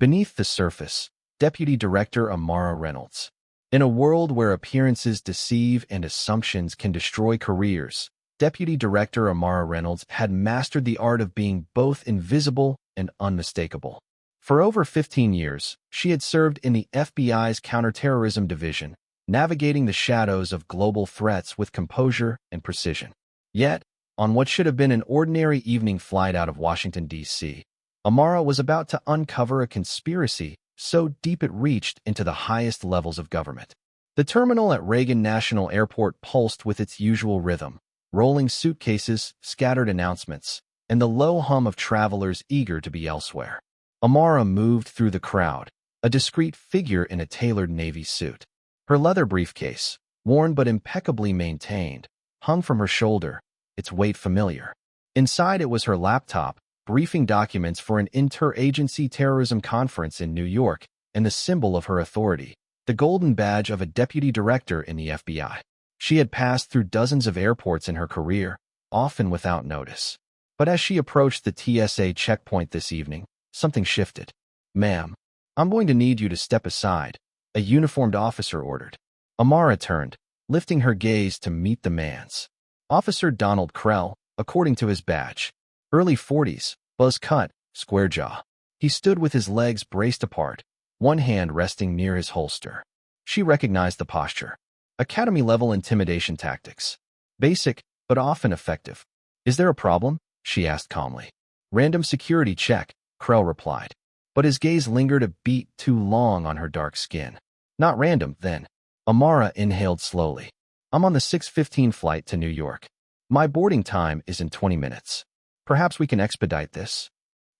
Beneath the surface, Deputy Director Amara Reynolds. In a world where appearances deceive and assumptions can destroy careers, Deputy Director Amara Reynolds had mastered the art of being both invisible and unmistakable. For over 15 years, she had served in the FBI's counterterrorism division, navigating the shadows of global threats with composure and precision. Yet, on what should have been an ordinary evening flight out of Washington, D.C., Amara was about to uncover a conspiracy so deep it reached into the highest levels of government. The terminal at Reagan National Airport pulsed with its usual rhythm, rolling suitcases, scattered announcements, and the low hum of travelers eager to be elsewhere. Amara moved through the crowd, a discreet figure in a tailored navy suit. Her leather briefcase, worn but impeccably maintained, hung from her shoulder, its weight familiar. Inside it was her laptop, briefing documents for an interagency terrorism conference in New York, and the symbol of her authority, the golden badge of a deputy director in the FBI. She had passed through dozens of airports in her career, often without notice. But as she approached the TSA checkpoint this evening, something shifted. "Ma'am, I'm going to need you to step aside," a uniformed officer ordered. Amara turned, lifting her gaze to meet the man's. Officer Donald Krell, according to his badge. Early 40s, buzz-cut, square jaw. He stood with his legs braced apart, one hand resting near his holster. She recognized the posture. Academy-level intimidation tactics. Basic, but often effective. "Is there a problem?" she asked calmly. "Random security check," Krell replied. But his gaze lingered a beat too long on her dark skin. "Not random, then." Amara inhaled slowly. "I'm on the 6:15 flight to New York. My boarding time is in 20 minutes. Perhaps we can expedite this."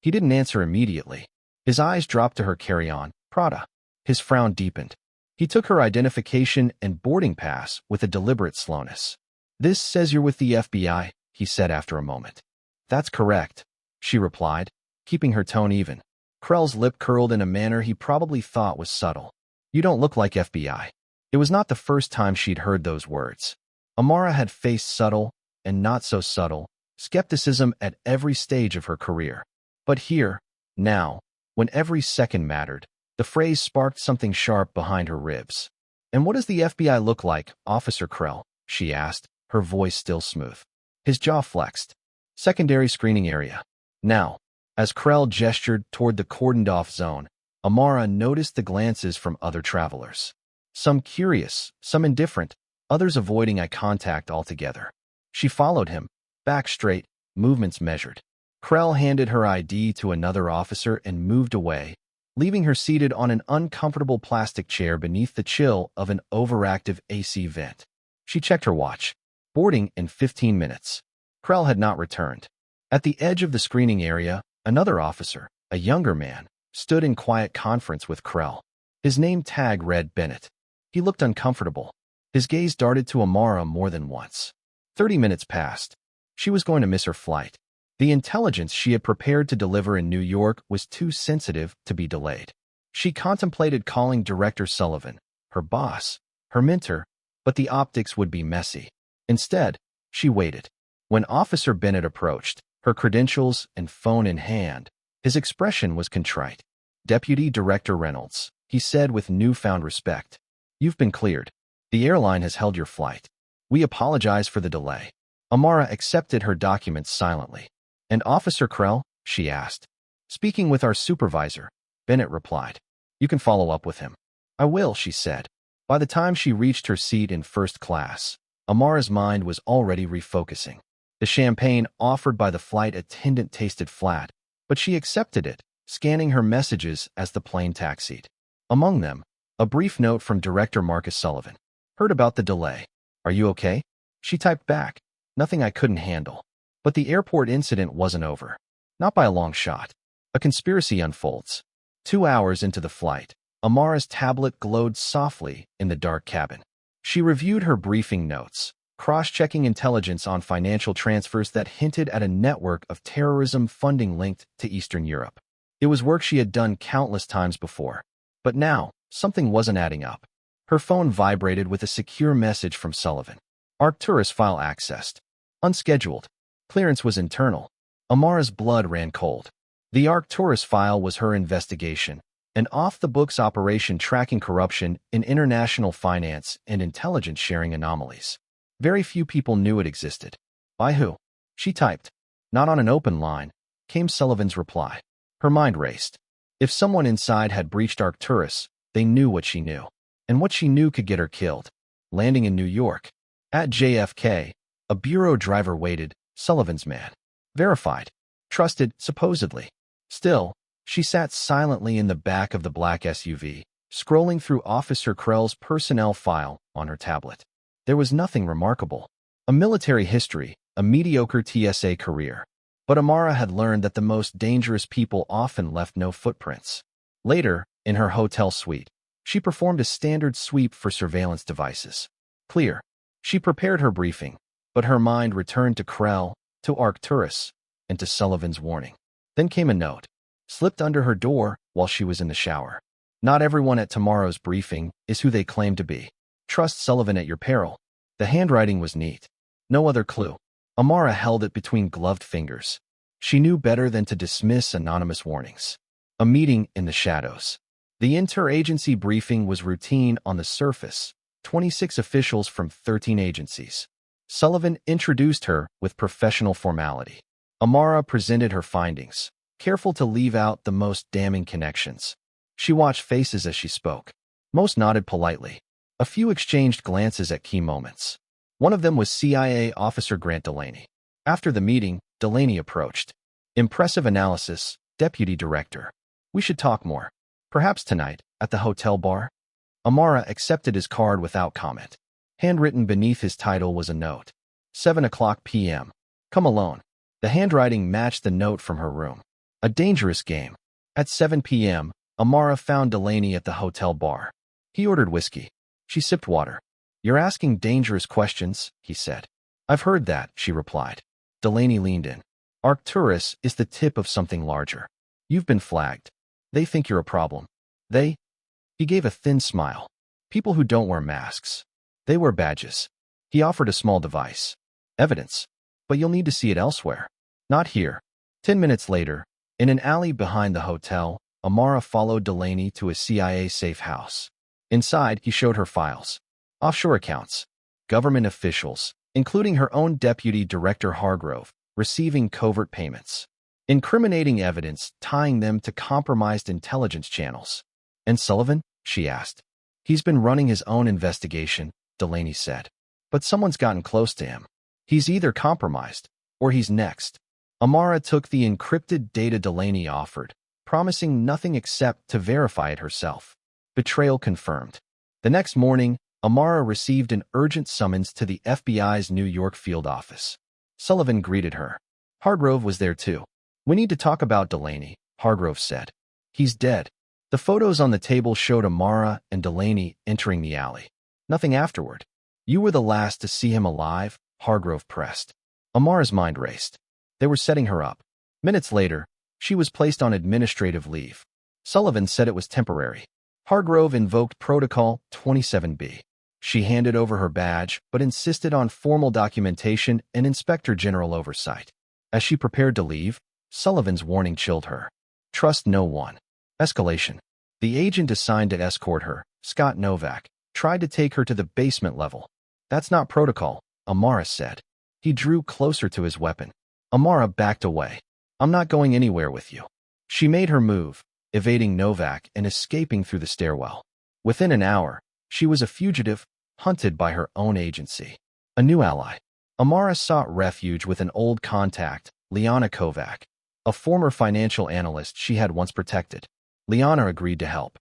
He didn't answer immediately. His eyes dropped to her carry-on, Prada. His frown deepened. He took her identification and boarding pass with a deliberate slowness. "This says you're with the FBI," he said after a moment. "That's correct," she replied, keeping her tone even. Krell's lip curled in a manner he probably thought was subtle. "You don't look like FBI." It was not the first time she'd heard those words. Amara had faced subtle, and not so subtle, skepticism at every stage of her career. But here, now, when every second mattered, the phrase sparked something sharp behind her ribs. "And what does the FBI look like, Officer Krell?" she asked, her voice still smooth. His jaw flexed. "Secondary screening area." Now, as Krell gestured toward the cordoned-off zone, Amara noticed the glances from other travelers. Some curious, some indifferent, others avoiding eye contact altogether. She followed him, back straight, movements measured. Krell handed her ID to another officer and moved away, leaving her seated on an uncomfortable plastic chair beneath the chill of an overactive AC vent. She checked her watch. Boarding in 15 minutes. Krell had not returned. At the edge of the screening area, another officer, a younger man, stood in quiet conference with Krell. His name tag read Bennett. He looked uncomfortable. His gaze darted to Amara more than once. 30 minutes passed. She was going to miss her flight. The intelligence she had prepared to deliver in New York was too sensitive to be delayed. She contemplated calling Director Sullivan, her boss, her mentor, but the optics would be messy. Instead, she waited. When Officer Bennett approached, her credentials and phone in hand, his expression was contrite. "Deputy Director Reynolds," he said with newfound respect. "You've been cleared. The airline has held your flight. We apologize for the delay." Amara accepted her documents silently. "And Officer Krell?" she asked. "Speaking with our supervisor," Bennett replied. "You can follow up with him." "I will," she said. By the time she reached her seat in first class, Amara's mind was already refocusing. The champagne offered by the flight attendant tasted flat, but she accepted it, scanning her messages as the plane taxied. Among them, a brief note from Director Marcus Sullivan. "Heard about the delay. Are you okay?" She typed back, "Nothing I couldn't handle." But the airport incident wasn't over. Not by a long shot. A conspiracy unfolds. 2 hours into the flight, Amara's tablet glowed softly in the dark cabin. She reviewed her briefing notes, cross-checking intelligence on financial transfers that hinted at a network of terrorism funding linked to Eastern Europe. It was work she had done countless times before. But now, something wasn't adding up. Her phone vibrated with a secure message from Sullivan. "Arcturus file accessed. Unscheduled. Clearance was internal." Amara's blood ran cold. The Arcturus file was her investigation, an off-the-books operation tracking corruption in international finance and intelligence sharing anomalies. Very few people knew it existed. By who? She typed. Not on an open line, came Sullivan's reply. Her mind raced. If someone inside had breached Arcturus, they knew what she knew. And what she knew could get her killed. Landing in New York. At JFK, a bureau driver waited, Sullivan's man. Verified. Trusted, supposedly. Still, she sat silently in the back of the black SUV, scrolling through Officer Krell's personnel file on her tablet. There was nothing remarkable. A military history, a mediocre TSA career. But Amara had learned that the most dangerous people often left no footprints. Later, in her hotel suite, she performed a standard sweep for surveillance devices. Clear. She prepared her briefing, but her mind returned to Krell, to Arcturus, and to Sullivan's warning. Then came a note, slipped under her door while she was in the shower. Not everyone at tomorrow's briefing is who they claim to be. Trust Sullivan at your peril. The handwriting was neat. No other clue. Amara held it between gloved fingers. She knew better than to dismiss anonymous warnings. A meeting in the shadows. The interagency briefing was routine on the surface. 26 officials from 13 agencies. Sullivan introduced her with professional formality. Amara presented her findings, careful to leave out the most damning connections. She watched faces as she spoke. Most nodded politely. A few exchanged glances at key moments. One of them was CIA Officer Grant Delaney. After the meeting, Delaney approached. Impressive analysis, Deputy Director. We should talk more. Perhaps tonight, at the hotel bar? Amara accepted his card without comment. Handwritten beneath his title was a note. 7:00 p.m. Come alone. The handwriting matched the note from her room. A dangerous game. At 7 p.m., Amara found Delaney at the hotel bar. He ordered whiskey. She sipped water. You're asking dangerous questions, he said. I've heard that, she replied. Delaney leaned in. Arcturus is the tip of something larger. You've been flagged. They think you're a problem. They? He gave a thin smile. People who don't wear masks. They wear badges. He offered a small device. Evidence. But you'll need to see it elsewhere. Not here. 10 minutes later, in an alley behind the hotel, Amara followed Delaney to a CIA safe house. Inside, he showed her files. Offshore accounts. Government officials, including her own Deputy Director Hargrove, receiving covert payments. Incriminating evidence tying them to compromised intelligence channels. And Sullivan? She asked. He's been running his own investigation, Delaney said. But someone's gotten close to him. He's either compromised, or he's next. Amara took the encrypted data Delaney offered, promising nothing except to verify it herself. Betrayal confirmed. The next morning, Amara received an urgent summons to the FBI's New York field office. Sullivan greeted her. Hargrove was there too. We need to talk about Delaney, Hargrove said. He's dead. The photos on the table showed Amara and Delaney entering the alley. Nothing afterward. You were the last to see him alive, Hargrove pressed. Amara's mind raced. They were setting her up. Minutes later, she was placed on administrative leave. Sullivan said it was temporary. Hargrove invoked Protocol 27B. She handed over her badge, but insisted on formal documentation and Inspector General oversight. As she prepared to leave, Sullivan's warning chilled her. Trust no one. Escalation. The agent assigned to escort her, Scott Novak, tried to take her to the basement level. That's not protocol, Amara said. He drew closer to his weapon. Amara backed away. I'm not going anywhere with you. She made her move, evading Novak and escaping through the stairwell. Within an hour, she was a fugitive, hunted by her own agency. A new ally. Amara sought refuge with an old contact, Liana Kovac, a former financial analyst she had once protected. Liana agreed to help.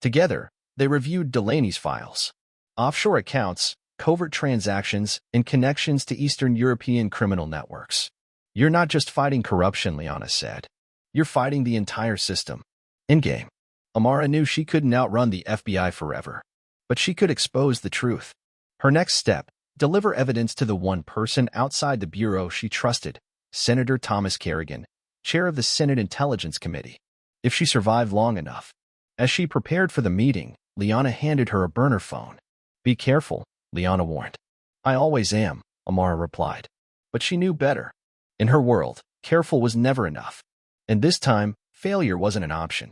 Together, they reviewed Delaney's files. Offshore accounts, covert transactions, and connections to Eastern European criminal networks. You're not just fighting corruption, Liana said. You're fighting the entire system. In-game, Amara knew she couldn't outrun the FBI forever. But she could expose the truth. Her next step, deliver evidence to the one person outside the bureau she trusted, Senator Thomas Kerrigan, chair of the Senate Intelligence Committee. If she survived long enough. As she prepared for the meeting, Liana handed her a burner phone. Be careful, Liana warned. I always am, Amara replied. But she knew better. In her world, careful was never enough. And this time, failure wasn't an option.